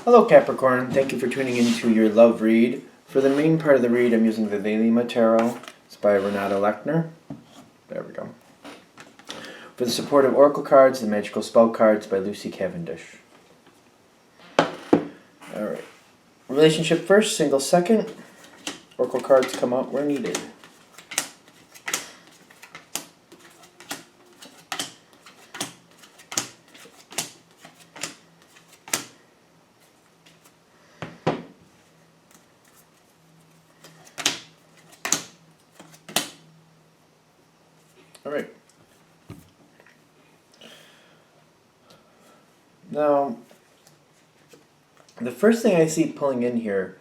Hello Capricorn, thank you for tuning into your love read. For the main part of the read, I'm using the Velima Tarot. It's by Renata Lechner. There we go. For the supportive oracle cards, the magical spell cards by Lucy Cavendish. Alright. Relationship first, single second. Oracle cards come out where needed. Alright. Now, the first thing I see pulling in here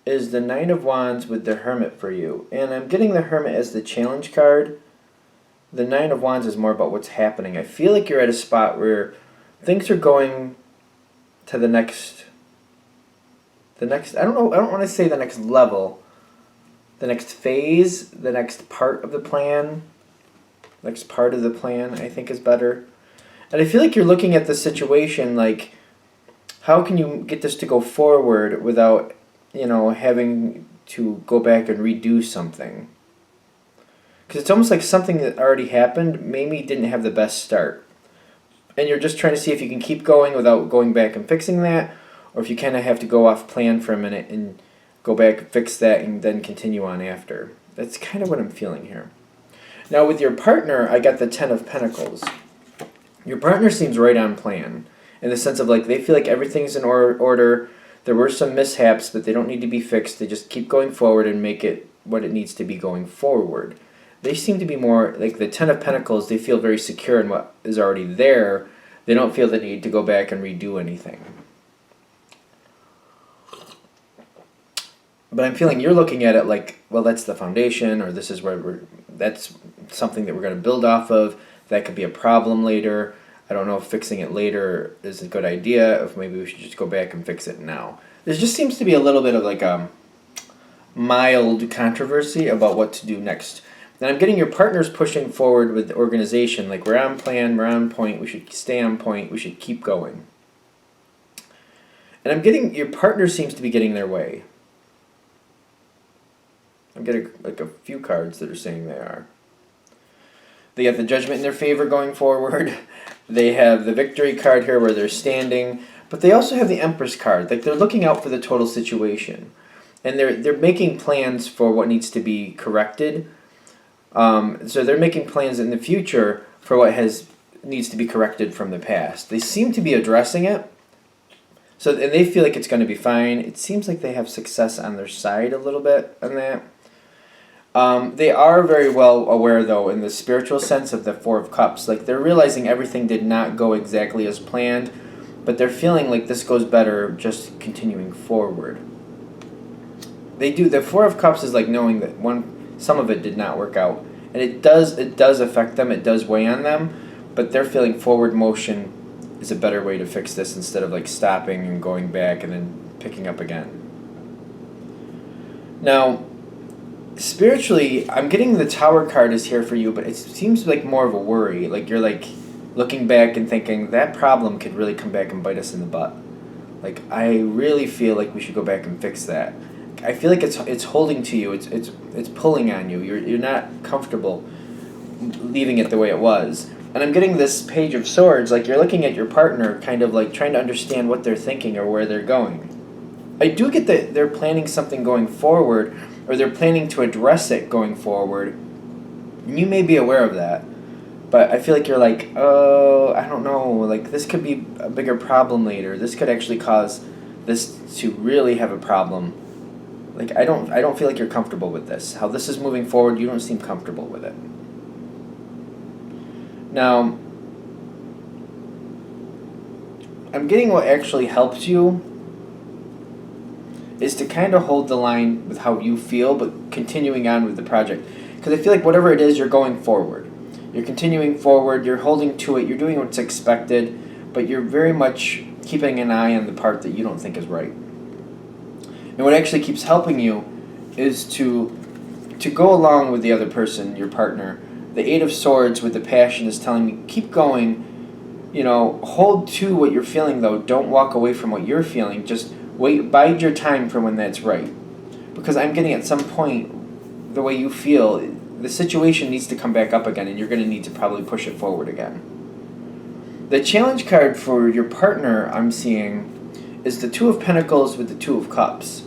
is the Nine of Wands with the Hermit for you. And I'm getting the Hermit as the challenge card. The Nine of Wands is more about what's happening. I feel like you're at a spot where things are going to the next, I don't want to say the next level, the next phase, the next part of the plan. Next part of the plan, I think, is better. And I feel like you're looking at the situation like, how can you get this to go forward without, having to go back and redo something? Because it's almost like something that already happened maybe didn't have the best start. And you're just trying to see if you can keep going without going back and fixing that, or if you kind of have to go off plan for a minute and go back, fix that, and then continue on after. That's kind of what I'm feeling here. Now with your partner, I got the Ten of Pentacles. Your partner seems right on plan in the sense of like they feel like everything's in order. There were some mishaps, but they don't need to be fixed. They just keep going forward and make it what it needs to be going forward. They seem to be more like the Ten of Pentacles. They feel very secure in what is already there. They don't feel the need to go back and redo anything. But I'm feeling you're looking at it like, well, that's the foundation, or this is where that's something that we're going to build off of. That could be a problem later. I don't know if fixing it later is a good idea, if maybe we should just go back and fix it now. There just seems to be a little bit of like a mild controversy about what to do next. And I'm getting your partners pushing forward with the organization, like we're on plan, we're on point, we should stay on point, we should keep going. And I'm getting your partner seems to be getting their way. I'm getting like a few cards that are saying they are. They got the Judgment in their favor going forward. They have the Victory card here where they're standing. But they also have the Empress card. Like they're looking out for the total situation. And they're making plans for what needs to be corrected. So they're making plans in the future for what needs to be corrected from the past. They seem to be addressing it. And they feel like it's going to be fine. It seems like they have success on their side a little bit on that. They are very well aware, though, in the spiritual sense of the Four of Cups. Like, they're realizing everything did not go exactly as planned, but they're feeling like this goes better just continuing forward. The Four of Cups is like knowing that some of it did not work out. And it does affect them, it does weigh on them, but they're feeling forward motion is a better way to fix this instead of like stopping and going back and then picking up again. Now, spiritually, I'm getting the Tower card is here for you, but it seems like more of a worry. Like you're like looking back and thinking that problem could really come back and bite us in the butt. Like I really feel like we should go back and fix that. I feel like it's holding to you. It's pulling on you. You're not comfortable leaving it the way it was. And I'm getting this Page of Swords. Like you're looking at your partner, kind of like trying to understand what they're thinking or where they're going. I do get that they're planning something going forward, or they're planning to address it going forward, and you may be aware of that, but I feel like you're like, oh, I don't know, like this could be a bigger problem later. This could actually cause this to really have a problem. Like I don't feel like you're comfortable with this. How this is moving forward, you don't seem comfortable with it. Now, I'm getting what actually helps you is to kind of hold the line with how you feel, but continuing on with the project. Because I feel like whatever it is, you're going forward. You're continuing forward, you're holding to it, you're doing what's expected, but you're very much keeping an eye on the part that you don't think is right. And what actually keeps helping you is to go along with the other person, your partner. The Eight of Swords with the passion is telling me, keep going, hold to what you're feeling though. Don't walk away from what you're feeling. Just wait, bide your time for when that's right. Because I'm getting at some point, the way you feel, the situation needs to come back up again, and you're going to need to probably push it forward again. The challenge card for your partner I'm seeing is the Two of Pentacles with the Two of Cups.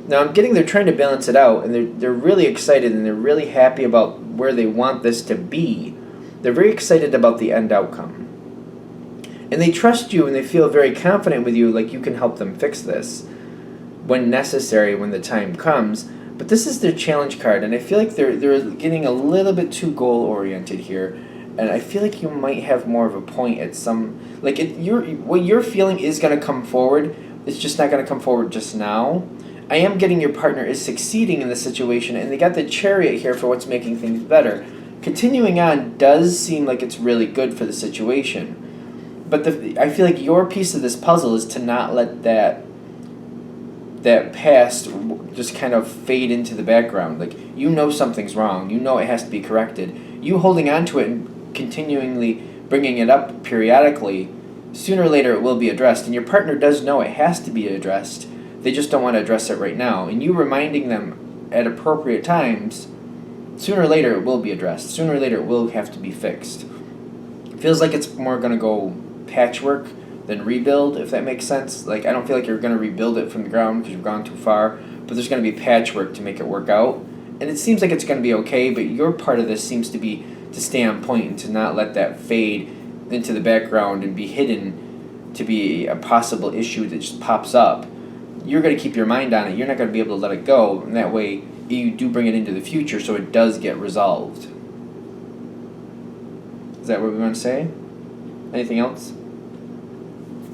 Now I'm getting they're trying to balance it out, and they're really excited, and they're really happy about where they want this to be. They're very excited about the end outcome. And they trust you, and they feel very confident with you, like you can help them fix this when necessary, when the time comes. But this is their challenge card, and I feel like they're getting a little bit too goal-oriented here. And I feel like you might have more of a point at some... Like, what you're feeling is going to come forward. It's just not going to come forward just now. I am getting your partner is succeeding in the situation, and they got the Chariot here for what's making things better. Continuing on does seem like it's really good for the situation. But I feel like your piece of this puzzle is to not let that past just kind of fade into the background. Like, something's wrong. It has to be corrected. You holding on to it and continually bringing it up periodically, sooner or later it will be addressed. And your partner does know it has to be addressed. They just don't want to address it right now. And you reminding them at appropriate times, sooner or later it will be addressed. Sooner or later it will have to be fixed. It feels like it's more going to go patchwork than rebuild, if that makes sense. Like, I don't feel like you're going to rebuild it from the ground because you've gone too far, but there's going to be patchwork to make it work out. And it seems like it's going to be okay, but your part of this seems to be to stay on point and to not let that fade into the background and be hidden to be a possible issue that just pops up. You're going to keep your mind on it. You're not going to be able to let it go, and that way you do bring it into the future so it does get resolved. Is that what we want to say? Anything else?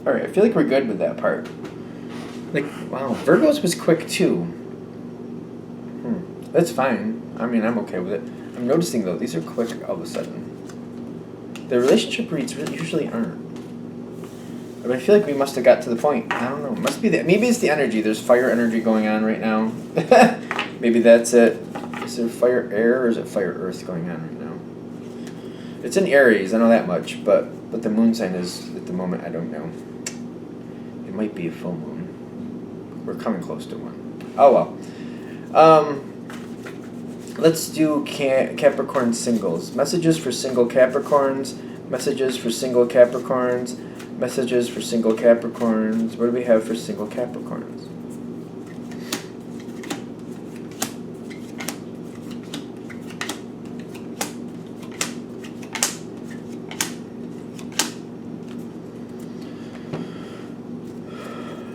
Alright, I feel like we're good with that part. Like, wow, Virgo's was quick too. That's fine. I mean, I'm okay with it. I'm noticing though, these are quick all of a sudden. The relationship reads usually aren't. But I feel like we must have got to the point. I don't know. It must be maybe it's the energy. There's fire energy going on right now. Maybe that's it. Is there fire air or is it fire earth going on right now? It's in Aries, I know that much, but the moon sign is at the moment, I don't know. It might be a full moon. We're coming close to one. Oh well. Let's do Capricorn singles. Messages for single Capricorns. Messages for single Capricorns. Messages for single Capricorns. What do we have for single Capricorns?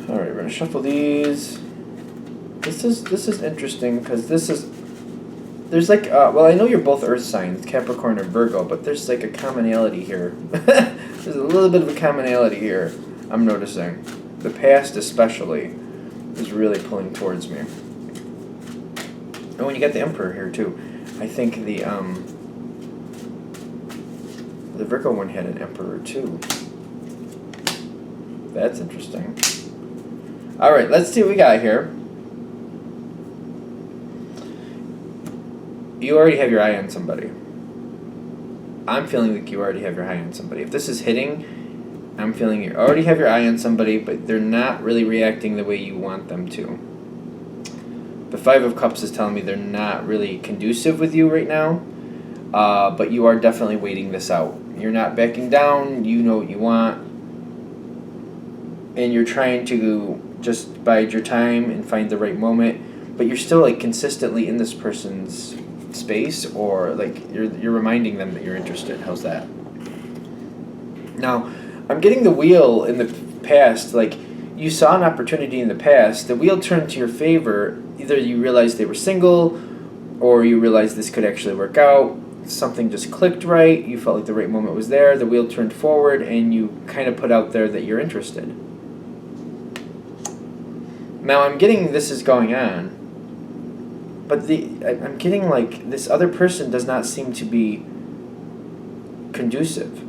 Alright, we're going to shuffle these. This is interesting because there's like, well, I know you're both earth signs, Capricorn and Virgo, but there's like a commonality here. There's a little bit of a commonality here, I'm noticing. The past especially is really pulling towards me. And when you get the Emperor here too, I think the Virgo one had an Emperor too. That's interesting. Alright, let's see what we got here. You already have your eye on somebody. I'm feeling like you already have your eye on somebody. If this is hitting, I'm feeling you already have your eye on somebody, but they're not really reacting the way you want them to. The Five of Cups is telling me they're not really conducive with you right now, but you are definitely waiting this out. You're not backing down, you know what you want, and you're trying to just bide your time and find the right moment, but you're still like consistently in this person's space, or like you're reminding them that you're interested. How's that? Now, I'm getting the wheel in the past, like you saw an opportunity in the past, the wheel turned to your favor. Either you realized they were single, or you realized this could actually work out. Something just clicked right, you felt like the right moment was there, the wheel turned forward, and you kind of put out there that you're interested. Now I'm getting this is going on, but I'm getting like this other person does not seem to be conducive.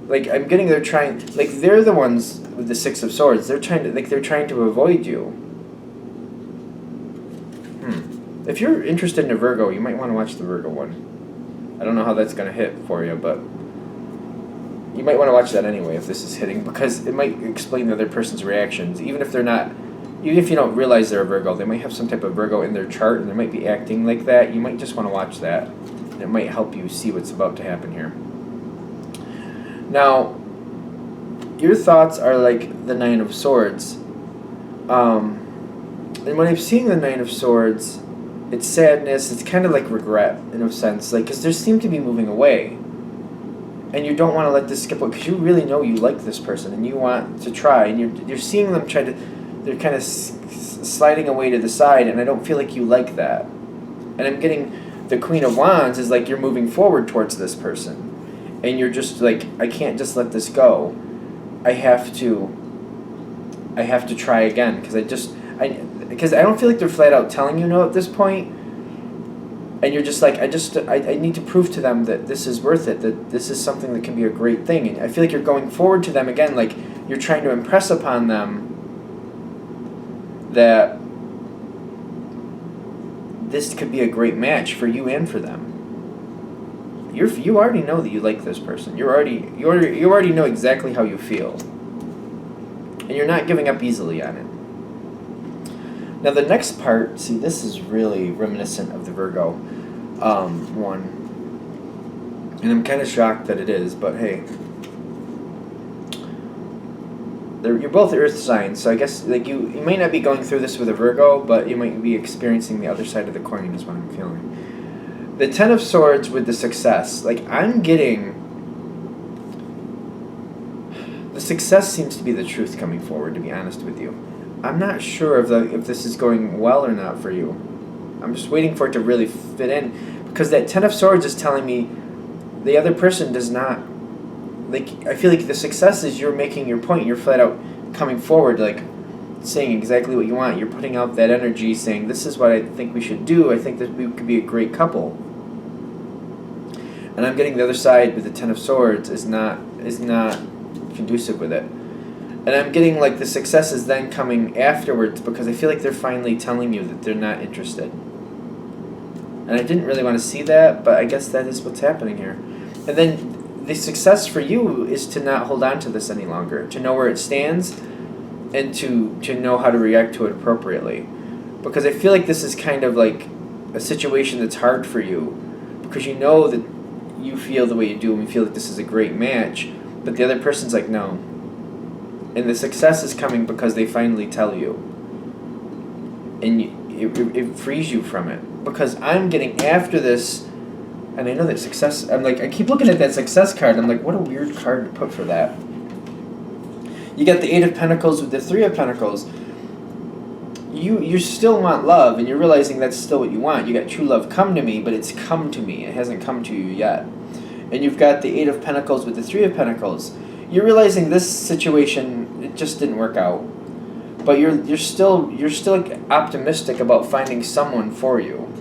Like I'm getting they're the ones with the Six of Swords. They're trying to avoid you. If you're interested in a Virgo, you might want to watch the Virgo one. I don't know how that's going to hit for you, but You might want to watch that anyway if this is hitting, because it might explain the other person's reactions. Even if you don't realize they're a Virgo, they might have some type of Virgo in their chart and they might be acting like that. You might just want to watch that. It might help you see what's about to happen here. Now, your thoughts are like the Nine of Swords. And when I'm seeing the Nine of Swords, it's sadness, it's kind of like regret in a sense, like, because they seem to be moving away. And you don't want to let this skip, because you really know you like this person and you want to try, and you're seeing them try to, they're kind of sliding away to the side, and I don't feel like you like that. And I'm getting the Queen of Wands is like you're moving forward towards this person, and you're just like, I can't just let this go. I have to try again, because I don't feel like they're flat out telling you no at this point. And you're just like, I need to prove to them that this is worth it, that this is something that can be a great thing. And I feel like you're going forward to them again, like you're trying to impress upon them that this could be a great match for you and for them. You already know that you like this person. You already know exactly how you feel. And you're not giving up easily on it. Now the next part, see, this is really reminiscent of the Virgo one. And I'm kind of shocked that it is, but hey. You're both earth signs, so I guess like you might not be going through this with a Virgo, but you might be experiencing the other side of the coin is what I'm feeling. The Ten of Swords with the success, like I'm getting, the success seems to be the truth coming forward, to be honest with you. I'm not sure if this is going well or not for you. I'm just waiting for it to really fit in, because that Ten of Swords is telling me the other person does not, like, I feel like the success is you're making your point. You're flat out coming forward, like saying exactly what you want. You're putting out that energy, saying this is what I think we should do. I think that we could be a great couple. And I'm getting the other side with the Ten of Swords is not conducive with it. And I'm getting like the success is then coming afterwards, because I feel like they're finally telling you that they're not interested. And I didn't really want to see that, but I guess that is what's happening here. And then the success for you is to not hold on to this any longer, to know where it stands, and to know how to react to it appropriately. Because I feel like this is kind of like a situation that's hard for you, because you know that you feel the way you do and you feel like this is a great match, but the other person's like, no. And the success is coming because they finally tell you. And it frees you from it. Because I'm getting after this, and I know that success, I'm like, I keep looking at that success card, I'm like, what a weird card to put for that. You get the Eight of Pentacles with the Three of Pentacles. You still want love, and you're realizing that's still what you want. You got true love come to me, but it's come to me. It hasn't come to you yet. And you've got the Eight of Pentacles with the Three of Pentacles. You're realizing this situation, it just didn't work out, but you're still optimistic about finding someone for you.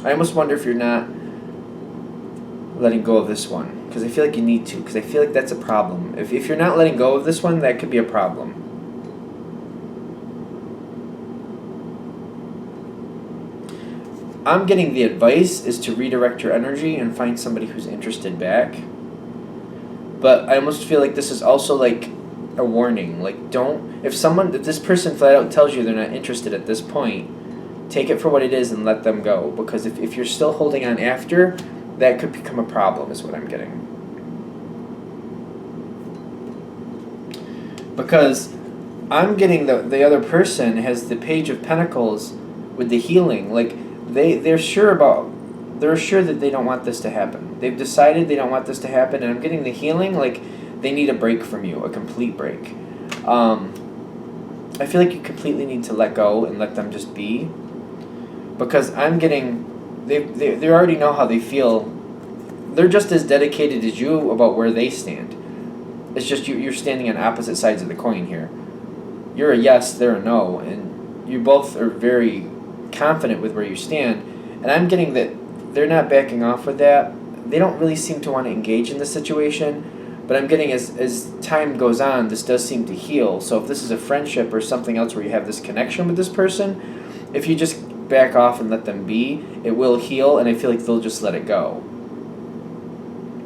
I almost wonder if you're not letting go of this one, because I feel like you need to, because I feel like that's a problem. If you're not letting go of this one, that could be a problem. I'm getting the advice is to redirect your energy and find somebody who's interested back. But I almost feel like this is also like a warning. Like, if this person flat out tells you they're not interested at this point, take it for what it is and let them go. Because if you're still holding on after, that could become a problem, is what I'm getting. Because I'm getting the other person has the Page of Pentacles with the healing. Like, they're sure that they don't want this to happen. They've decided they don't want this to happen, and I'm getting the healing, like they need a break from you, a complete break. I feel like you completely need to let go and let them just be, because I'm getting, they already know how they feel. They're just as dedicated as you about where they stand. It's just you're standing on opposite sides of the coin here. You're a yes, they're a no, and you both are very confident with where you stand, and I'm getting that they're not backing off with that. They don't really seem to want to engage in the situation, but I'm getting as time goes on, this does seem to heal. So if this is a friendship or something else where you have this connection with this person, if you just back off and let them be, it will heal, and I feel like they'll just let it go.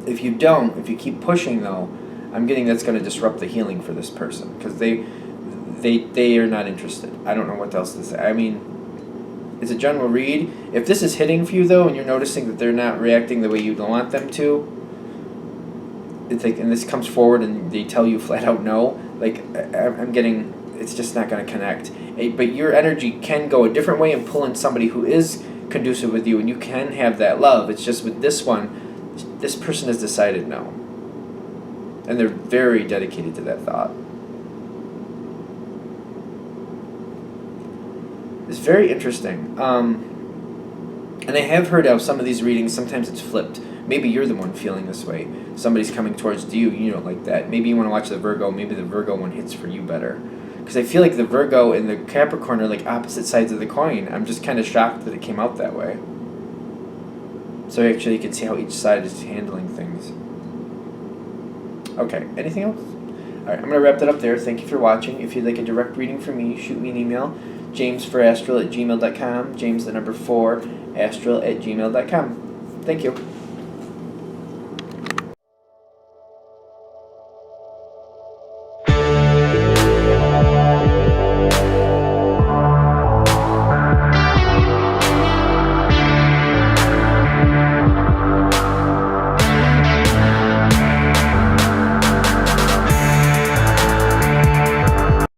If you don't, if you keep pushing though, I'm getting that's going to disrupt the healing for this person because they are not interested. I don't know what else to say. I mean, it's a general read. If this is hitting for you though, and you're noticing that they're not reacting the way you want them to, it's like, and this comes forward and they tell you flat out no. Like I'm getting, it's just not going to connect. But your energy can go a different way and pull in somebody who is conducive with you, and you can have that love. It's just with this one, this person has decided no. And they're very dedicated to that thought. It's very interesting. And I have heard of some of these readings, sometimes it's flipped. Maybe you're the one feeling this way. Somebody's coming towards you, you don't like that. Maybe you want to watch the Virgo, maybe the Virgo one hits for you better. Because I feel like the Virgo and the Capricorn are like opposite sides of the coin. I'm just kind of shocked that it came out that way. So actually you can see how each side is handling things. Okay, anything else? Alright, I'm going to wrap that up there. Thank you for watching. If you'd like a direct reading from me, shoot me an email. James4astral@gmail.com. James4astral@gmail.com. Thank you.